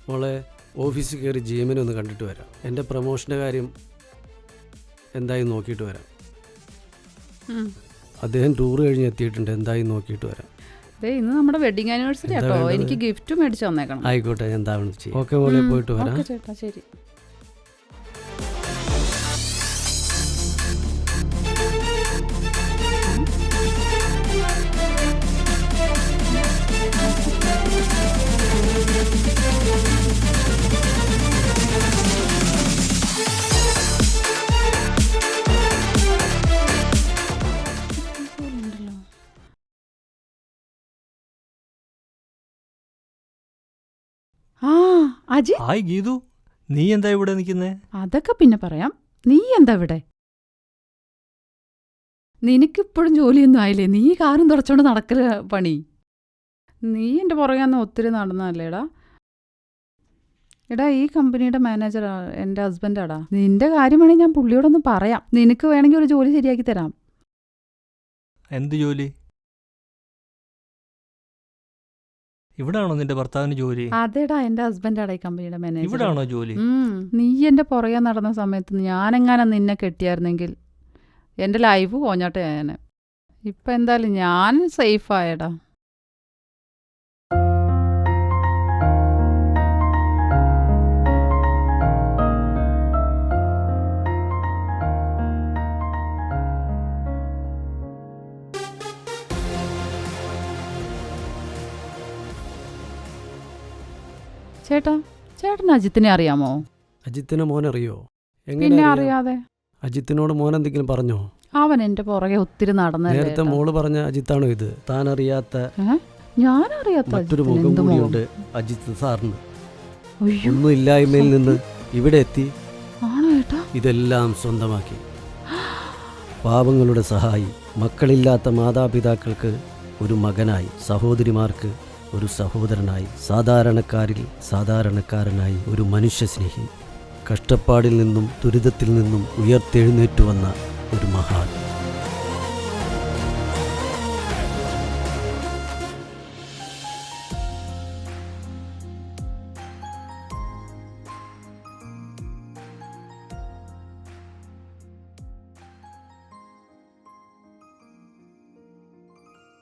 മോളെ ഓഫീസിൽ കയറി ജിഎമ്മിനെ ഒന്ന് കണ്ടിട്ട് വരാം. എൻ്റെ പ്രൊമോഷൻ്റെ കാര്യം എന്തായി നോക്കിയിട്ട് വരാം. അദ്ദേഹം ടൂർ കഴിഞ്ഞ് എത്തിയിട്ടുണ്ട്. എന്തായി നോക്കിയിട്ട് വരാം. ഇന്ന് നമ്മുടെ വെഡിങ് ആനിവേഴ്സറി ആട്ടോ. എനിക്ക് ഗിഫ്റ്റ് മേടിച്ചു തന്നേക്കണം. ആയിക്കോട്ടെ, ഞാൻ എന്താണെന്ന് ചെയ്യാം. ഓക്കെ മോളെ, പോയിട്ട് വരാം. ചേട്ടാ ശരി. ഹായ് ഗീതു, നീ എന്താ ഇവിടെ നിൽക്കുന്നേ? അതൊക്കെ പിന്നെ പറയാം. നീ എന്താ ഇവിടെ? നിനക്കിപ്പോഴും ജോലിയൊന്നും ആയില്ലേ? നീ കാറും തുടച്ചോണ്ട് നടക്കല പണി. നീ എൻ്റെ പുറകെന്ന് ഒത്തിരി നടന്നല്ലേടാ. എടാ, ഈ കമ്പനിയുടെ മാനേജറാ എൻ്റെ ഹസ്ബൻഡാടാ. നിന്റെ കാര്യം വേണമെങ്കിൽ ഞാൻ പുള്ളിയോടൊന്ന് പറയാം. നിനക്ക് വേണമെങ്കിൽ ഒരു ജോലി ശരിയാക്കി തരാം. എന്ത് ജോലി? ഇവിടാണോ നിന്റെ ഭർത്താവിന് ജോലി? അതേടാ, എന്റെ ഹസ്ബൻഡാടാ ഈ കമ്പനിയുടെ മാനേജർ. ഇവിടാണോ ജോലി? നീ എന്റെ പുറകെ നടന്ന സമയത്ത് ഞാനെങ്ങാനും നിന്നെ കെട്ടിയായിരുന്നെങ്കിൽ എന്റെ ലൈഫ് പോഞ്ഞോട്ടെ ഞാൻ. ഇപ്പൊ എന്തായാലും ഞാൻ സേഫായടാ. ചേട്ടാ, ചേട്ടന് അജിത്തിനെ അറിയാമോ? അജിത്തിനെ മോനറിയോ? പിന്നെ അറിയാതെ. അജിത്തിനോട് മോൻ എന്തെങ്കിലും പറഞ്ഞോ? അവൻ എന്റെ പുറകെ ഒത്തിരി നടന്നല്ലേ. നേരത്തെ മോള് പറഞ്ഞ അജിത്താണോ ഇത്? താൻ അറിയാത്ത ഞാനറിയാത്ത മറ്റൊരു മുഖം കൂടിയുണ്ട് അജിത്ത് സാറിന്. ഒന്നും ഇല്ലായ്മയിൽ നിന്ന് ഇവിടെ എത്തി ഇതെല്ലാം സ്വന്തമാക്കി. പാവങ്ങളുടെ സഹായി, മക്കളില്ലാത്ത മാതാപിതാക്കൾക്ക് ഒരു മകനായി, സഹോദരിമാർക്ക് ഒരു സഹോദരനായി, സാധാരണക്കാരിൽ സാധാരണക്കാരനായി ഒരു മനുഷ്യസ്നേഹി, കഷ്ടപ്പാടിൽ നിന്നും ദുരിതത്തിൽ നിന്നും ഉയർത്തെഴുന്നേറ്റു വന്ന ഒരു മഹാൻ.